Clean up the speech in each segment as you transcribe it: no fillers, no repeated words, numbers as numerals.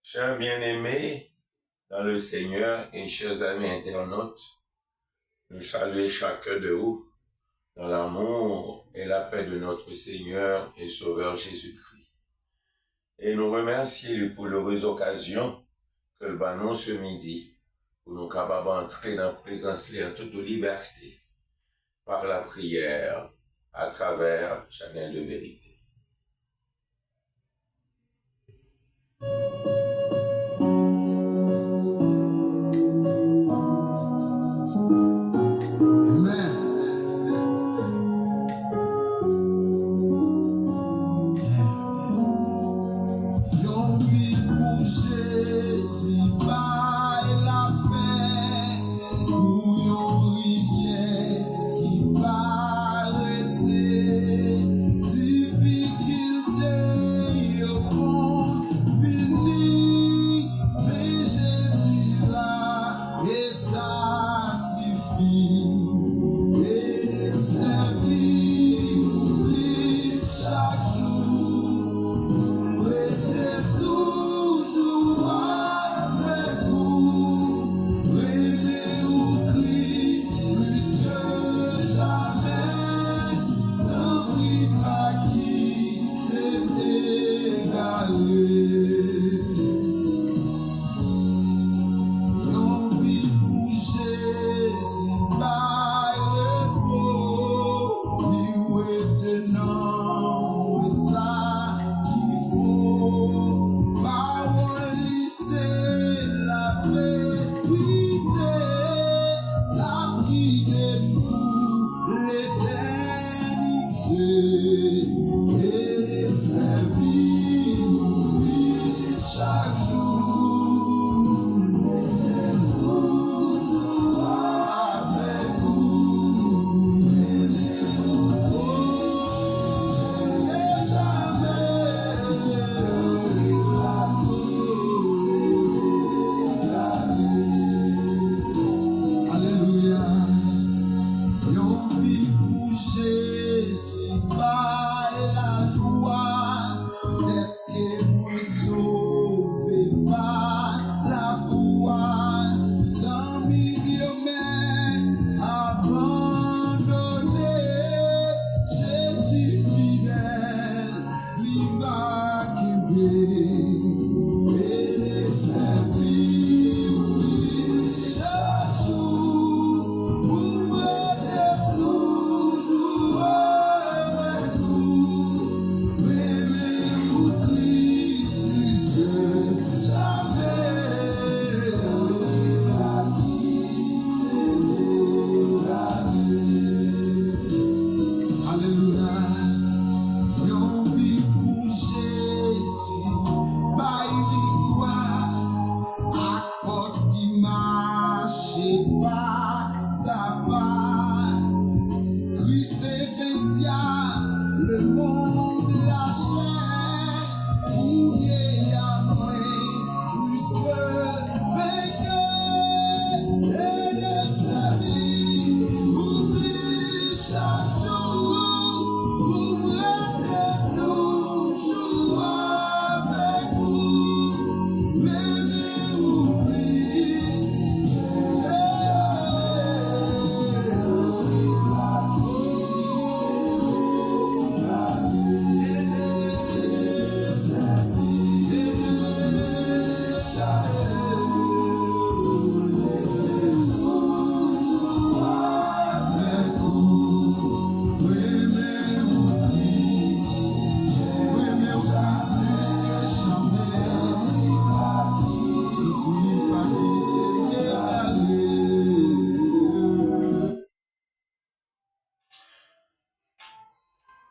Chers bien-aimés dans le Seigneur et chers amis internautes, nous saluons chacun de vous dans l'amour et la paix de notre Seigneur et Sauveur Jésus-Christ. Et nous remercions pour l'heureuse occasion que le banon ce midi pour nous capables d'entrer dans la présence en toute liberté par la prière à travers Channel de vérité.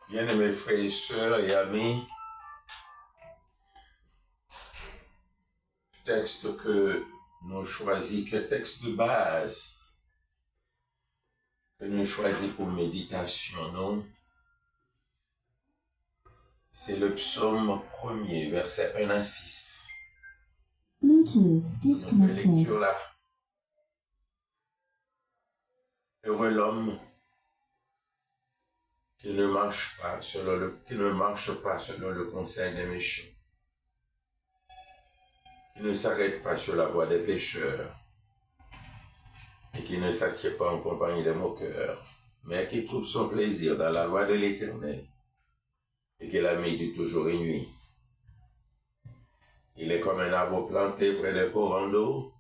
Bien-aimés frères et sœurs et amis, texte que nous choisis, que texte de base que nous choisis pour méditation, non? C'est le psaume 1er, verset 1 à 6. Bluetooth Notre disconnected. lecture là. Heureux l'homme qui ne marche pas selon le conseil des méchants, qui ne s'arrête pas sur la voie des pécheurs et qui ne s'assied pas en compagnie des moqueurs, mais qui trouve son plaisir dans la loi de l'Éternel et qui la médite toujours et nuit. Il est comme un arbre planté près des courants d'eau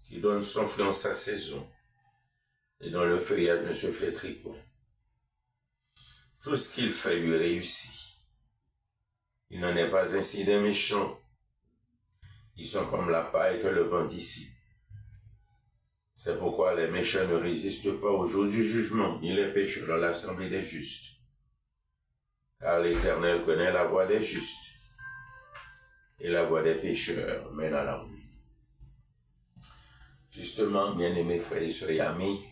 qui donne son fruit en sa saison et dont le feuillage ne se flétrit point. Tout ce qu'il fait lui réussit. Il n'en est pas ainsi des méchants. Ils sont comme la paille que le vent dissipe. C'est pourquoi les méchants ne résistent pas au jour du jugement, ni les pécheurs dans l'assemblée des justes. Car l'Éternel connaît la voie des justes, et la voie des pécheurs mène à la ruine. Justement, bien-aimés frères et sœurs et amis,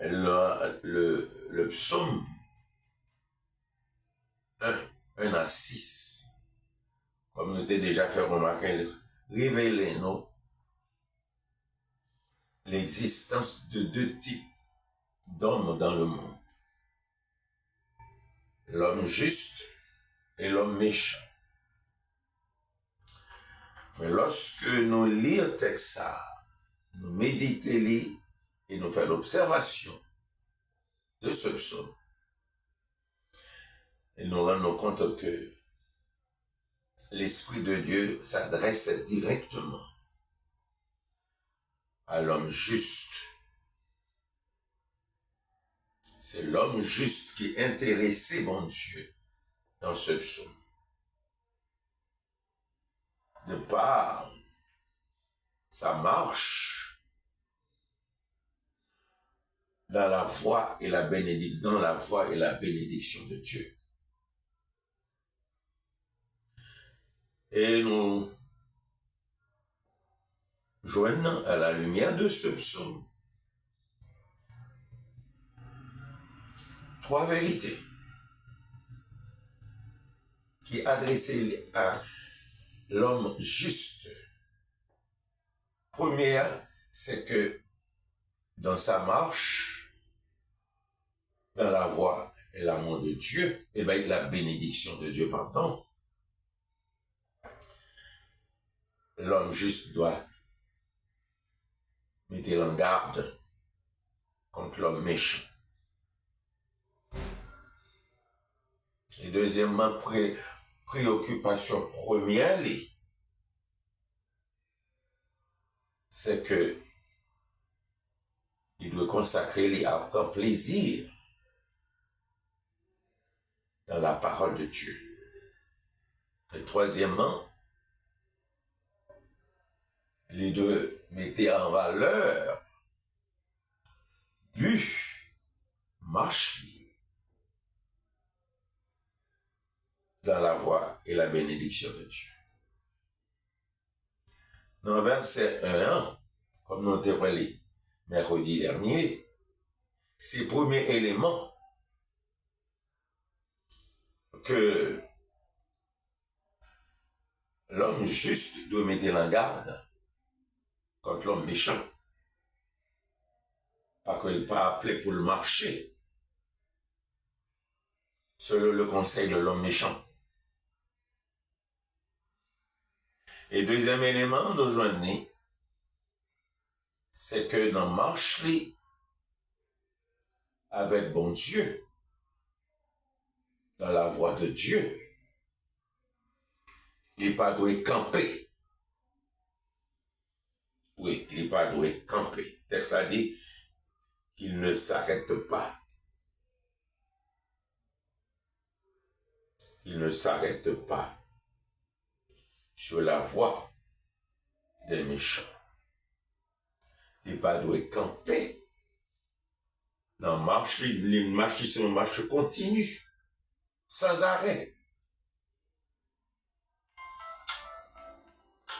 le psaume 1 à 6, comme nous t'ai déjà fait remarquer, révèle-nous l'existence de deux types d'hommes dans le monde. L'homme juste et l'homme méchant. Mais lorsque nous lisons le texte, nous méditons et nous faisons l'observation de ce psaume, et nous rendons compte que l'Esprit de Dieu s'adresse directement à l'homme juste. C'est l'homme juste qui est intéressé, mon Dieu, dans ce psaume. De par sa marche dans la voie et la bénédiction de Dieu. Et nous joignons à la lumière de ce psaume trois vérités qui adressées à l'homme juste. Première, c'est que dans sa marche, dans la voie et l'amour de Dieu, et la bénédiction de Dieu, pardon, l'homme juste doit mettre en garde contre l'homme méchant. Et deuxièmement, préoccupation première, c'est que il doit consacrer à prendre plaisir dans la parole de Dieu. Et troisièmement, les deux mettaient en valeur but, marche dans la voie et la bénédiction de Dieu. Dans verset 1, comme nous l'avons parlé mercredi dernier, ces premiers éléments que l'homme juste doit mettre en garde contre l'homme méchant. Pas qu'il n'est pas appelé pour le marché, selon le conseil de l'homme méchant. Et deuxième élément d'aujourd'hui, c'est que dans marche avec bon Dieu, dans la voie de Dieu, il n'est pas doué camper. Oui, il n'est pas doué camper. Le texte a dit qu'il ne s'arrête pas. Il ne s'arrête pas sur la voie des méchants. Il n'est pas doué camper. Dans marche, il marche sur une marche continue, sans arrêt.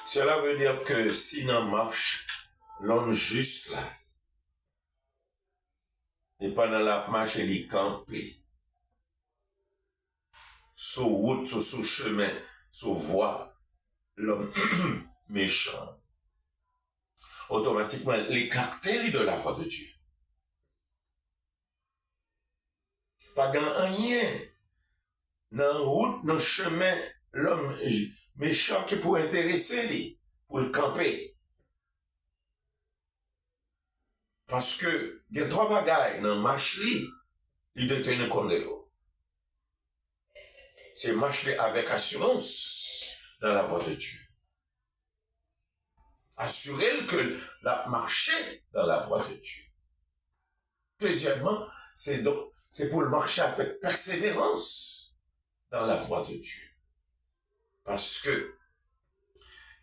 Cela veut dire que si dans marche, l'homme juste là, et pendant la marche, il est campé. Sous route, sous chemin, sous voie, l'homme méchant, automatiquement, l'écarter de la voie de Dieu. Pas grand rien. Dans route, dans chemin, l'homme méchant qui pour intéresser lui, pour le camper. Parce que, il y a trois bagailles dans le marche li, il doit tenir compte de eux. C'est marcher avec assurance dans la voie de Dieu. Assurer que la marcher dans la voie de Dieu. Deuxièmement, c'est pour le marcher avec persévérance dans la voie de Dieu. Parce que,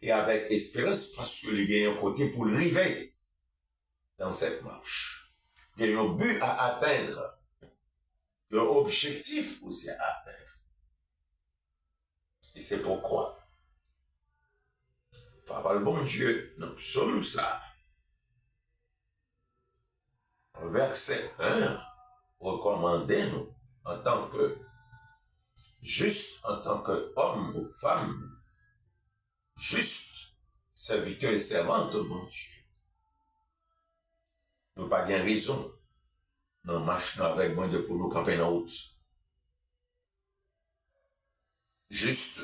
et avec espérance, parce que il y a un côté pour arriver dans cette marche. Il y a un but à atteindre. Il y a un objectif aussi à atteindre. Et c'est pourquoi, par le bon Dieu, nous sommes ça. Verset 1, recommandez-nous en tant que juste, en tant qu'homme ou femme, juste, serviteur et servante de mon Dieu. Nous pas bien raison. Nous marchons avec mon Dieu pour nous camper dans la route. Juste,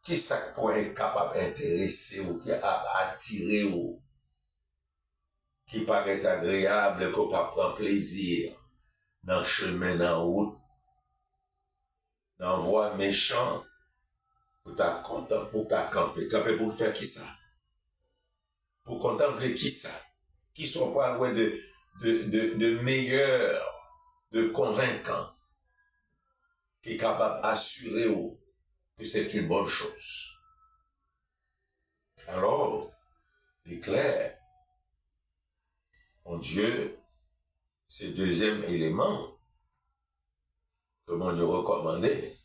qui ça pourrait être capable d'intéresser ou qui a attiré ou qui paraît agréable, qu'on peut prendre plaisir dans le chemin, dans la route, dans la voie méchante, pour ta contempler, pour ta camper. Camper pour faire qui ça? Pour contempler qui ça? Qui sont pas loin de meilleurs, de convaincants, qui est capable d'assurer que c'est une bonne chose. Alors, il est clair, mon Dieu, c'est le deuxième élément que mon Dieu recommandait,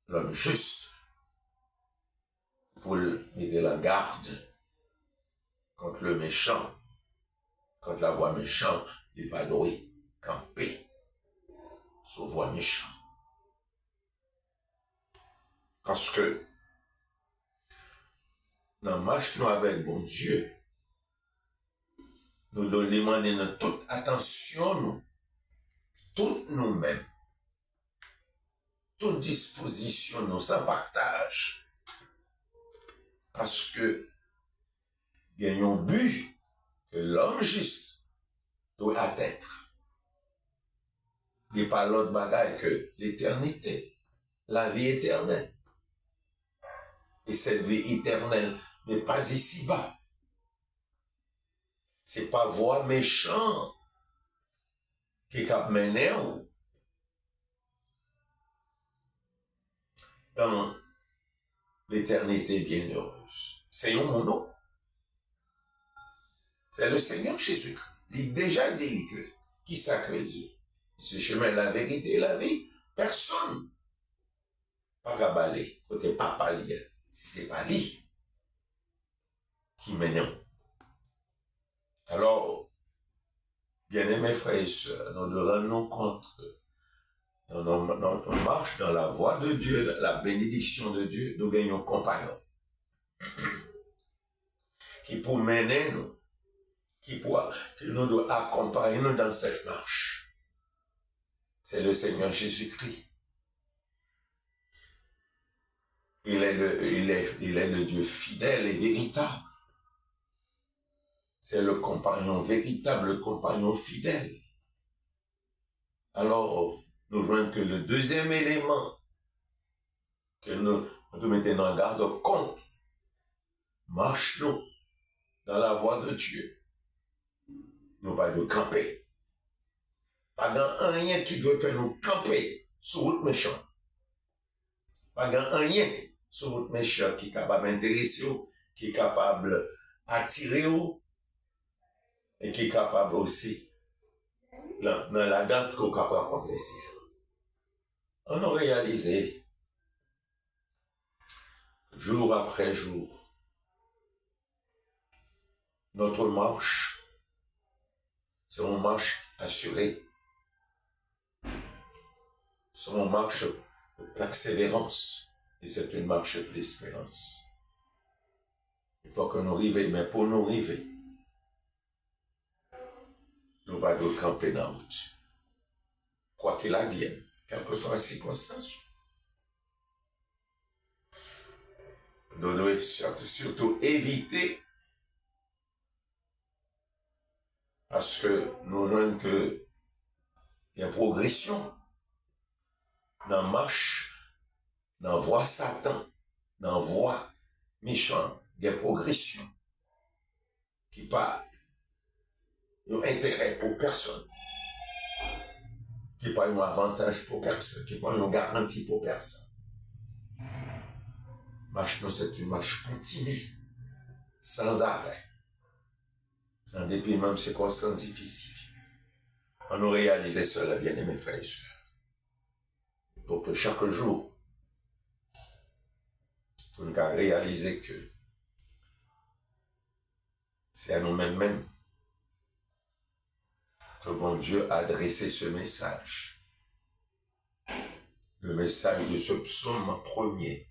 l'homme juste, pour mettre la garde contre le méchant, contre la voie méchante, l'épanouir, camper, sur voie méchante. Parce que, dans le marche nous avec bon Dieu, nous devons demander toute attention, nous, toutes nous-mêmes, toute disposition, nous, sans partage. Parce que, il y a un but que l'homme juste doit atteindre. Il n'y a pas l'autre bagaille que l'éternité, la vie éternelle. Et cette vie éternelle n'est pas ici-bas. C'est pas voie méchant qui cap mené dans l'éternité bienheureuse. C'est mon nom. C'est le Seigneur Jésus. Il a déjà dit que qui s'accueille. Ce chemin de la vérité et la vie, personne pas gabalé côté papa lié. Si c'est pas lui qui mène. Alors, bien-aimés frères et sœurs, nous devons rendre compte que on marche dans la voie de Dieu, la bénédiction de Dieu, nous gagnons un compagnon qui pour mener nous, qui nous doit accompagner nous dans cette marche. C'est le Seigneur Jésus-Christ. Il est le Dieu fidèle et véritable. C'est le compagnon véritable, le compagnon fidèle. Alors, nous voyons que le deuxième élément que nous mettons en garde compte, marche-nous dans la voie de Dieu. Nous pas de camper. Pas dans rien qui doit faire nous camper sur route méchante. Pas dans rien sur route méchante qui est capable d'intéresser, qui est capable d'attirer et qui est capable aussi dans la date qu'on est capable de plaisir. On a réalisé jour après jour notre marche, c'est une marche assurée, c'est une marche de persévérance et c'est une marche d'espérance. Il faut que nous arrivions, mais pour nous arriver, nous devons camper dans la route. Quoi qu'il advienne, quelle que soit la circonstance. devons surtout éviter, parce que nous voyons que il y a progression dans la marche, dans la voie Satan, dans la voie méchant, il y a progression qui pas un intérêt pour personne, qui pas un avantage pour personne, qui pas une garantie pour personne. Marche, nous, c'est une marche continue, sans arrêt, en dépit même de circonstances difficiles. On nous réalisait cela, bien-aimés frères et sœurs. Pour que chaque jour, pour nous réaliser que c'est à nous-mêmes que bon Dieu a adressé ce message. Le message de ce psaume premier.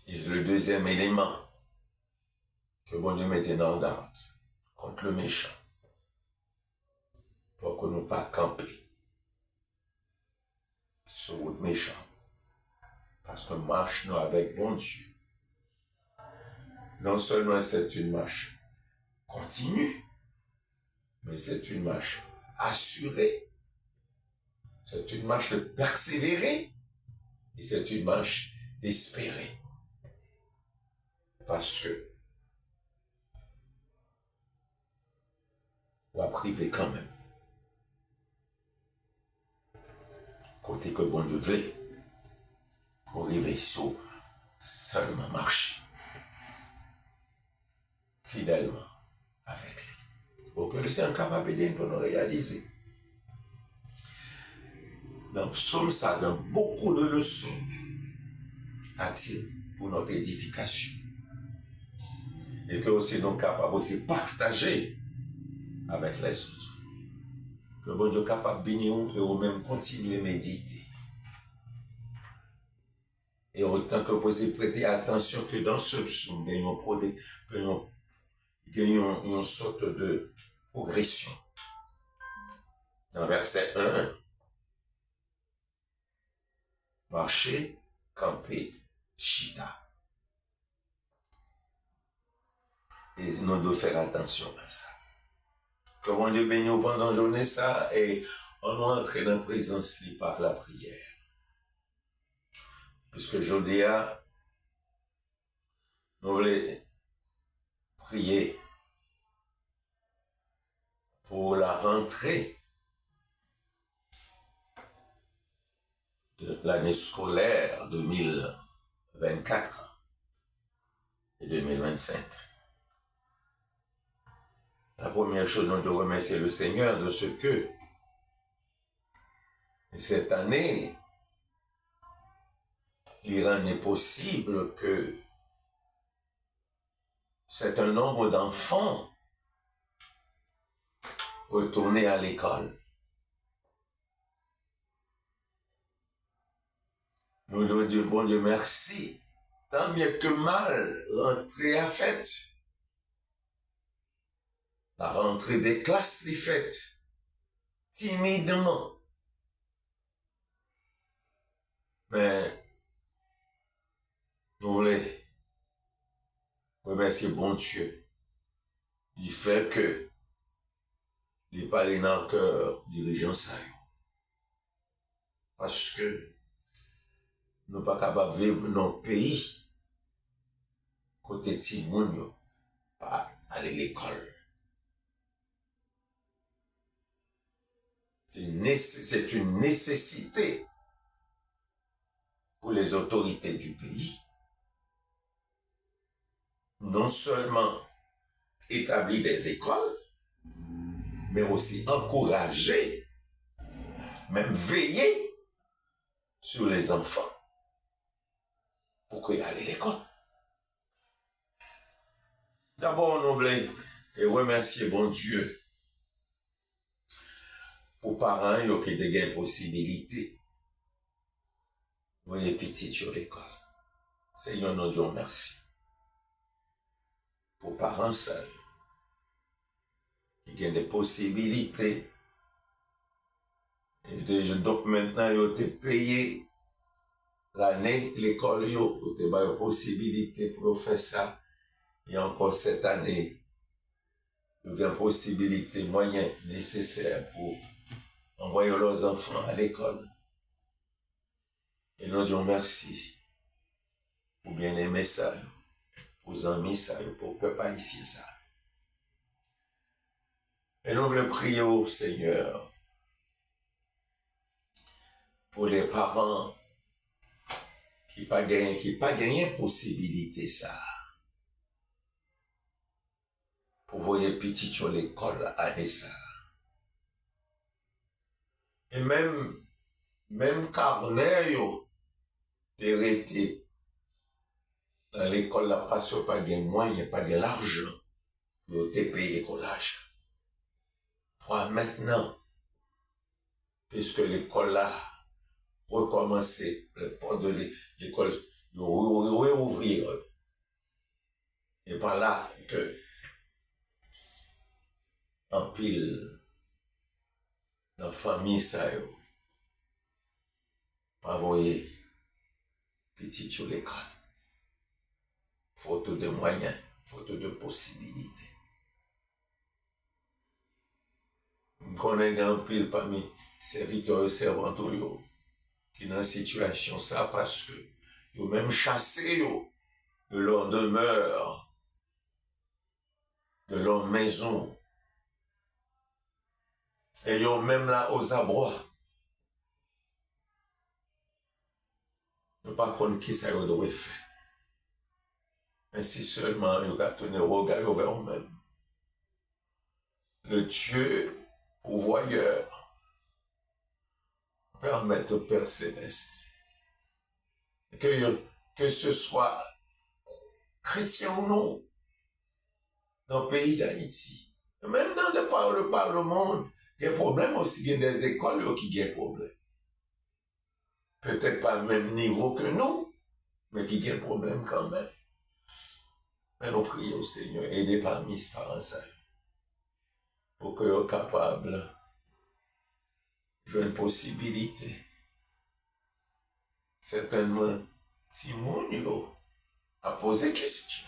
Et le deuxième élément que bon Dieu mette en garde contre le méchant. Pour que nous pas camper sur route méchant. Parce que marche nous avec bon Dieu. Non seulement c'est une marche continue, mais c'est une marche assurée. C'est une marche de persévérer. Et c'est une marche d'espérer. Parce que on va priver quand même. Côté que bon Dieu veut, pour arriver sur seulement marcher fidèlement avec lui. Pour que le Seigneur est capable de nous réaliser. Dans le psaume, ça donne beaucoup de leçons à tirer pour notre édification. Et que aussi nous sommes capables aussi de partager avec les autres. Que bon Dieu est capable de bénir et nous-mêmes continuer à méditer. Et autant que possible, prêter attention que dans ce psaume, il y a une sorte de progression. Dans verset 1, marcher, camper, chita. Et nous devons faire attention à ça. Que mon Dieu bénisse nous pendant la journée ça et on entre dans la présence par la prière. Puisque je dis, nous voulons prier pour la rentrée de l'année scolaire 2024 et 2025. La première chose, nous devons remercier le Seigneur de ce que cette année, il est possible que c'est un nombre d'enfants retournés à l'école. Nous devons dire, bon Dieu, merci. Tant mieux que mal, rentrée à fête. La rentrée des classes est faite timidement. Mais nous voulons remercier bon Dieu du fait que les palais dans le cœur dirigeants ça. Parce que nous ne sommes pas capables de vivre dans le pays côté Timoun, pas aller à l'école. C'est une nécessité pour les autorités du pays, non seulement établir des écoles, mais aussi encourager, même veiller sur les enfants pour qu'ils aillent à l'école. D'abord, nous voulons remercier bon Dieu pour parents qui ont des possibilités. Voyez petit sur l'école. Seigneur, nous disons merci. Pour parents seuls, qui ont des possibilités. Et donc maintenant, ils ont été payés l'année, l'école, yo, ou te ba yo possibilité pour faire ça. Et encore cette année, il y a une possibilité, moyen nécessaire pour envoyer leurs enfants à l'école. Et nous disons merci pour bien aimer ça, pour amis ça, pour peuple ici ça. Et nous voulons prier au Seigneur pour les parents qui pas gagné possibilité ça. Pour voyer petit sur l'école à ça. Et même carnet yo t'es dans l'école là parce que pas de moyens, pas de l'argent pour te payer collage. Pour maintenant, puisque l'école là recommencer, le port de l'école réouvrir. Et par là que en pile dans la famille ça yo pas voyer petit sur l'école. Faute de moyens, faute de possibilités. On connaît un pile parmi serviteurs et servantes qui dans une situation ça parce que ils même chassé de leur demeure, de leur maison. Et ils même là aux abois. Ne pas connaître qui ça doit faire. Ainsi seulement, il a tourné le regard vers eux-mêmes. Le Dieu pourvoyeur permette au Père Céleste que ce soit chrétien ou non, dans le pays d'Haïti, même dans le par le monde, il y a des problèmes aussi, il y a des écoles qui ont des problèmes. Peut-être pas au même niveau que nous, mais qui ont des problèmes quand même. Mais nous prions au Seigneur, aidez parmi ces parents pour qu'ils soient capables de une possibilité. Certainement, Timonio a posé question.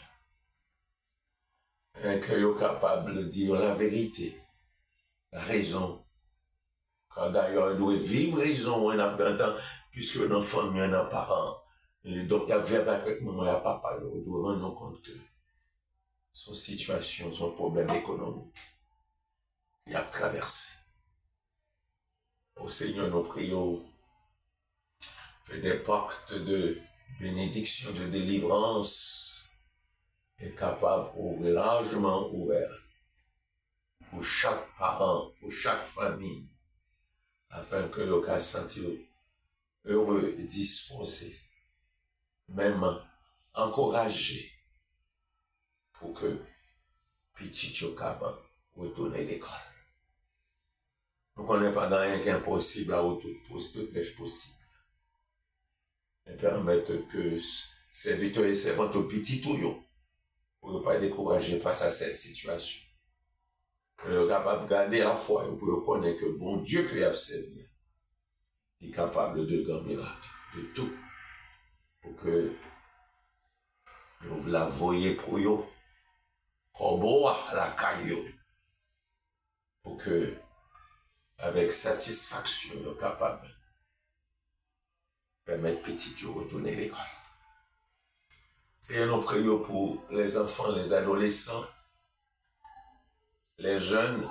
Et qu'ils soient capables de dire la vérité, la raison. Quand d'ailleurs, ils doivent vivre raison en attendant, puisque nos familles, nos parents, et donc il y a vivre avec maman et papa, ils doivent rendre compte que son situation, son problème économique, il a traversé. Au Seigneur, nous prions que des portes de bénédiction, de délivrance est capable d'ouvrir largement ouvertes pour chaque parent, pour chaque famille, afin que l'on puisse se sentir heureux et disposé, même encouragé, pour que petit Chokaba retourne à l'école. Nous ne connaissons pas rien qui est impossible à tout est possible. Et permettre que serviteurs et servantes au petit touillon pour ne pas décourager face à cette situation. Pour être capable de garder la foi et pour connaître que bon Dieu peut y servir. Il est capable de grands miracles, de tout. Pour que nous la voyons pour eux, comme la caillou. Pour que, avec satisfaction, nous sommes capables de permettre petit Dieu de retourner à l'école. C'est nous prions pour les enfants, les adolescents, les jeunes,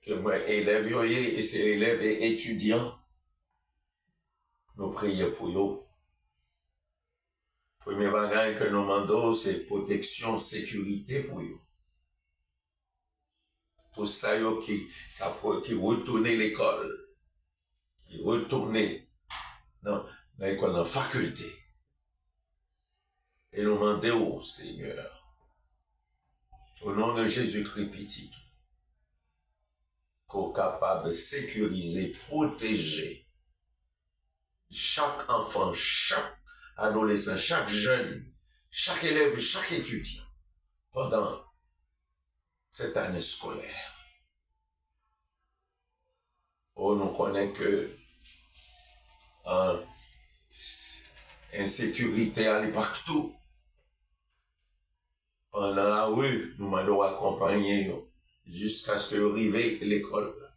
que moi, élèves, et c'est élèves et étudiants. Nous prions pour eux. Premier bagage que nous demandons, c'est protection, sécurité pour eux. Tout ça, qui retournent à l'école, qui retournent dans l'école, dans la faculté. Et nous demandons au Seigneur, au nom de Jésus-Christ petit, qu'on soit capable de sécuriser, protéger chaque enfant, chaque adolescent, chaque jeune, chaque élève, chaque étudiant pendant cette année scolaire. Oh, nous connaissons que insécurité aller partout. Pendant la rue, nous m'avons accompagné jusqu'à ce que vous arriviez à l'école.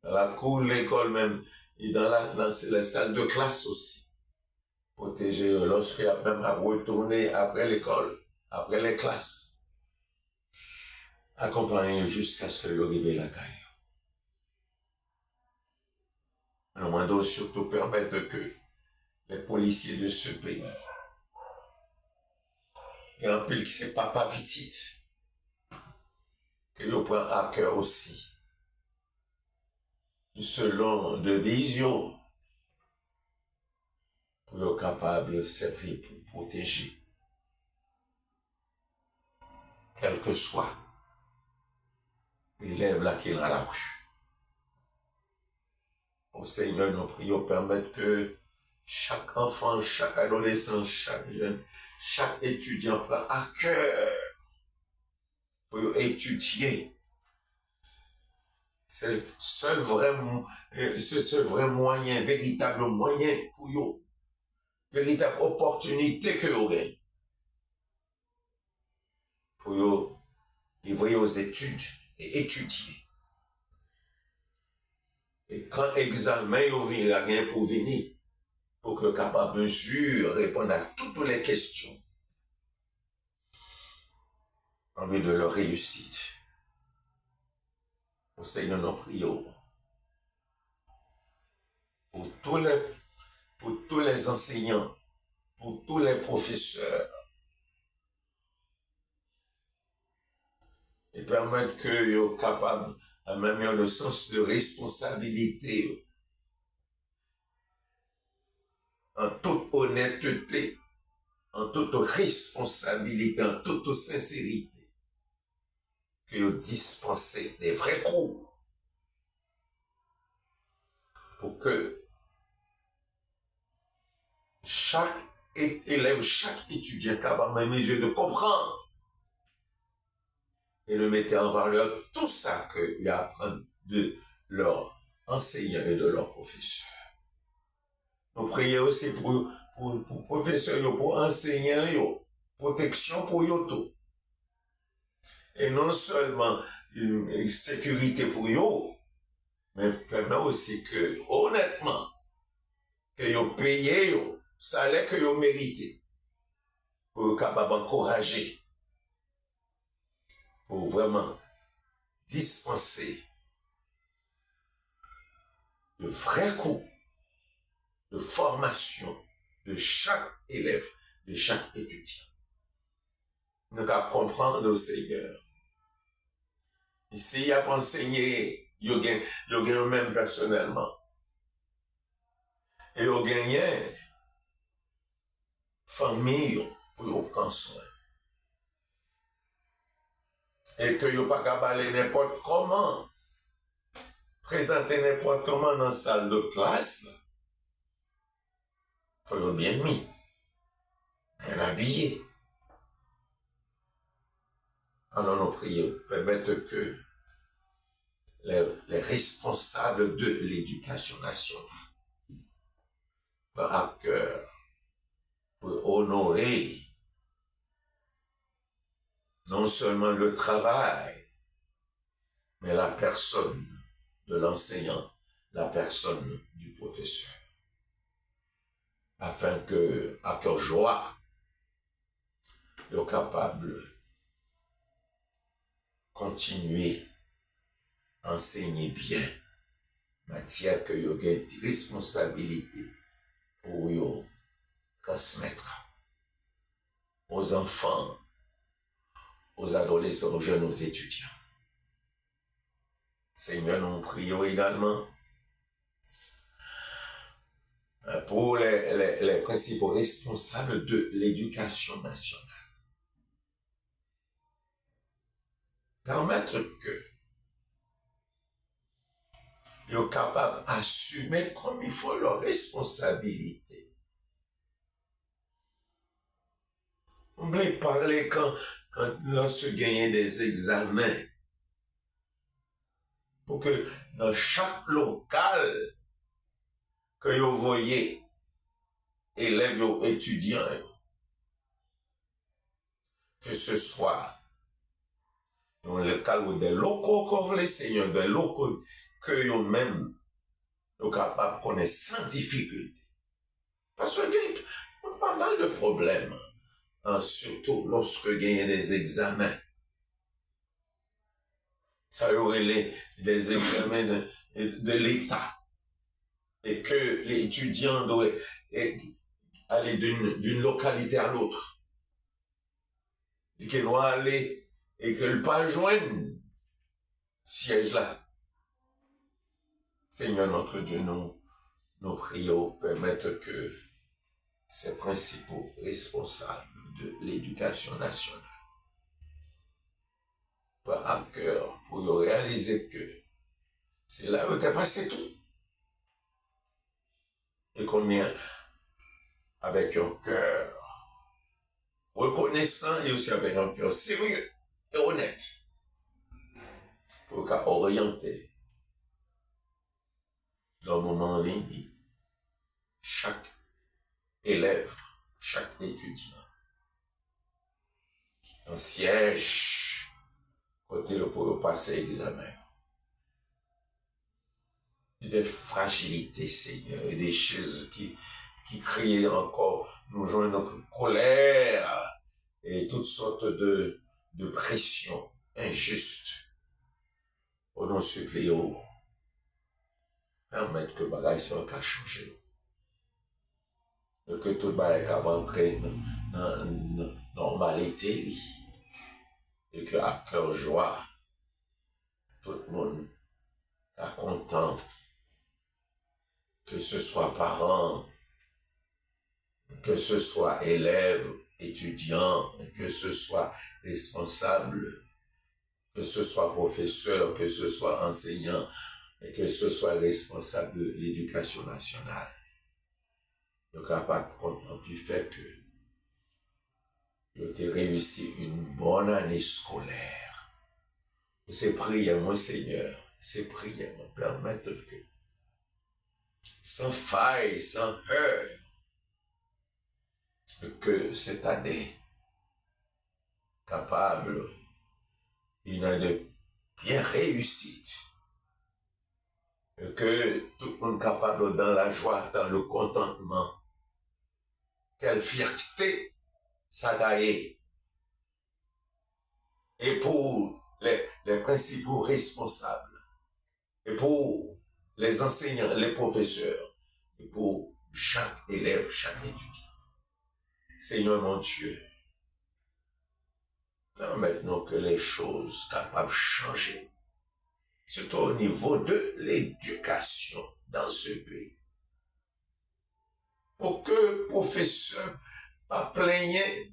Dans la cour de l'école même, et dans les salles de classe aussi. Protéger lorsque même à retourner après l'école, après les classes. Accompagner jusqu'à ce que vous arriviez à la caille. Nous demandons surtout permettre que les policiers de ce pays, et en plus que c'est papa petite, que vous prennent à cœur aussi, selon de vision, pour être capable de servir, pour protéger, quel que soit l'élève là qui est dans la rue. Au Seigneur, nous prions permettre que chaque enfant, chaque adolescent, chaque jeune, chaque étudiant prend à cœur pour étudier. C'est ce seul vrai moyen, véritable moyen pour eux, véritable opportunité que vous avez pour eux livrer aux études et étudier. Et quand l'examen vient pour venir, pour que capable mesure répondre à toutes les questions en vue de leur réussite. Au Seigneur, nous prions pour tous les enseignants, pour tous les professeurs, et permettre qu'ils soient capables de même le sens de responsabilité, en toute honnêteté, en toute responsabilité, en toute sincérité, qu'ils dispensent des vrais cours pour que chaque élève, chaque étudiant capable à mes yeux de comprendre et de mettre en valeur tout ça qu'ils apprennent de leurs enseignants et de leurs professeurs. Nous prions aussi pour professeurs, pour enseignants, protection pour eux tout. Et non seulement une sécurité pour eux, mais permet aussi que, honnêtement, que vous payez le salaire que vous méritez pour capable d'encourager, pour vraiment dispenser de vrais cours de formation de chaque élève, de chaque étudiant. Nous devons comprendre au Seigneur. Ici, il y a enseigné, il y a même personnellement. Et il y a gagné famille pour prendre soin. Et que vous pas capable n'importe comment, présenter n'importe comment dans la salle de classe. Il faut bien mis, bien habillé. Alors nous prions, permettre que les responsables de l'éducation nationale à cœur pour honorer non seulement le travail, mais la personne de l'enseignant, la personne du professeur. Afin que, à cœur joie, ils soient capables de continuer à enseigner bien, matière que ils ont une responsabilité pour y transmettre aux enfants, aux adolescents, aux jeunes, aux étudiants. Seigneur, nous prions également pour les principaux responsables de l'éducation nationale. Permettre que ils soient capables d'assumer comme il faut leurs responsabilités. On peut parler lorsque gagner des examens, pour que dans chaque local que vous voyez, élèves ou étudiants, que ce soit dans le cadre des locaux qu'on veut, Seigneur, des locaux que eux-mêmes sont capables de connaître sans difficulté. Parce que il y a pas mal de problèmes, hein, surtout lorsque il y a des examens. Ça y aurait des examens de l'État et que les étudiants doivent aller d'une localité à l'autre. Et qu'ils doivent aller et qu'ils ne pas joindre siège là. Seigneur notre Dieu, nous prions, permettre que ces principaux responsables de l'éducation nationale par à cœur pour réaliser que c'est là où t'es passé tout. Et qu'on vient avec un cœur reconnaissant et aussi avec un cœur sérieux et honnête pour qu'à orienter dans le moment venu chaque élève, chaque étudiant un siège côté pour passer l'examen. Des fragilités, Seigneur, et des choses qui créent encore, nous joignent notre colère et toutes sortes de pressions injustes. Pour nous supplier, permettre que bagaille soit qu'à changer. Et que tout bagaille va rentrer dans la normalité. Et que à cœur joie, tout le monde est content. Que ce soit parents, que ce soit élèves, étudiants, que ce soit responsables, que ce soit professeurs, que ce soit enseignants, et que ce soit responsable de l'éducation nationale. Donc, à part content du fait que tu as réussi une bonne année scolaire. Et c'est prier, mon Seigneur, c'est prier, me permettre que sans faille, sans heurts, que cette année, capable, il y a de bien réussite, et que tout le monde capable dans la joie, dans le contentement, quelle fierté ça gagne. Et pour les principaux responsables, et pour les enseignants, les professeurs, et pour chaque élève, chaque étudiant. Seigneur mon Dieu, permette-nous que les choses capables de changer, surtout au niveau de l'éducation dans ce pays. Pour que professeurs pas plaigner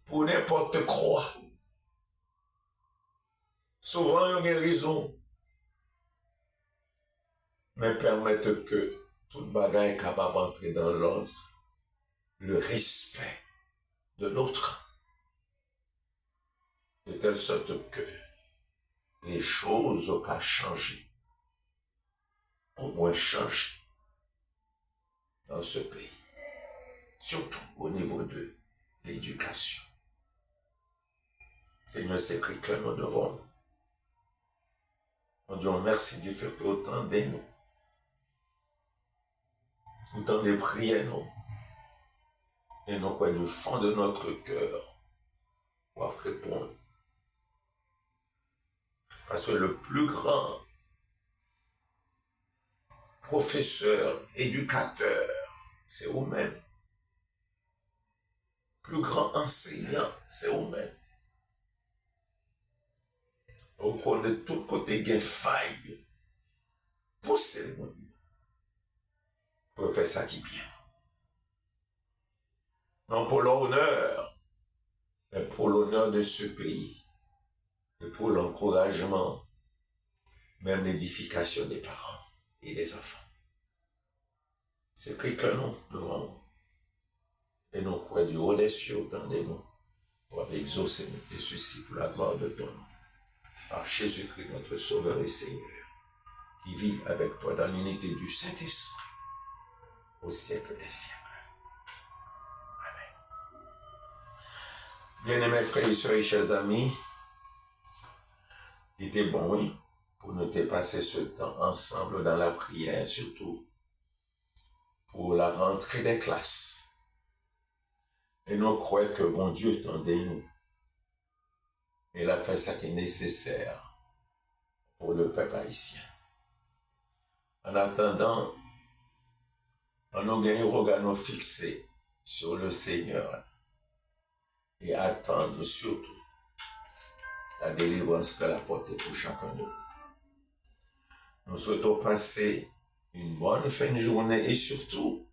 pour n'importe quoi. Souvent, il y a raison. Mais permettre que toute bagaille est capable d'entrer dans l'ordre, le respect de l'autre, de telle sorte que les choses ont qu'à changer, au moins changer dans ce pays, surtout au niveau de l'éducation. Seigneur, c'est que nous devons. Mon Dieu, merci du fait que autant de nous, autant de prières nous, et nous quoi du fond de notre cœur, pour répondre. Parce que le plus grand professeur, éducateur, c'est vous-même. Plus grand enseignant, c'est vous-même. Au cours de tous côtés, il y a faille. Poussez le monde pour faire ça qui est bien. Non pour l'honneur, mais pour l'honneur de ce pays. Et pour l'encouragement, même l'édification des parents et des enfants. C'est que nous devons, et nous croyons du haut des cieux, entendez-nous, pour exaucer et ceci pour la gloire de ton nom. Par Jésus-Christ, notre Sauveur et Seigneur, qui vit avec toi dans l'unité du Saint-Esprit, au siècle des siècles. Amen. Bien-aimés frères et sœurs et chers amis, il était bon, oui, pour nous passer ce temps ensemble dans la prière, surtout pour la rentrée des classes. Et nous croyons que bon Dieu tendait nous. Il a fait ce qui est nécessaire pour le peuple haïtien. En attendant, on nous gagne regard nous fixer sur le Seigneur et attendre surtout la délivrance qu'elle a portée pour chacun d'eux. Nous souhaitons passer une bonne fin de journée et surtout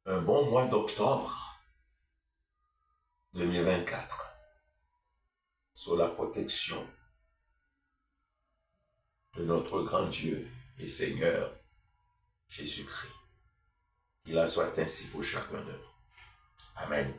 un bon mois d'octobre 2024 sous la protection de notre grand Dieu et Seigneur Jésus-Christ. Qu'il en soit ainsi pour chacun d'eux. Amen.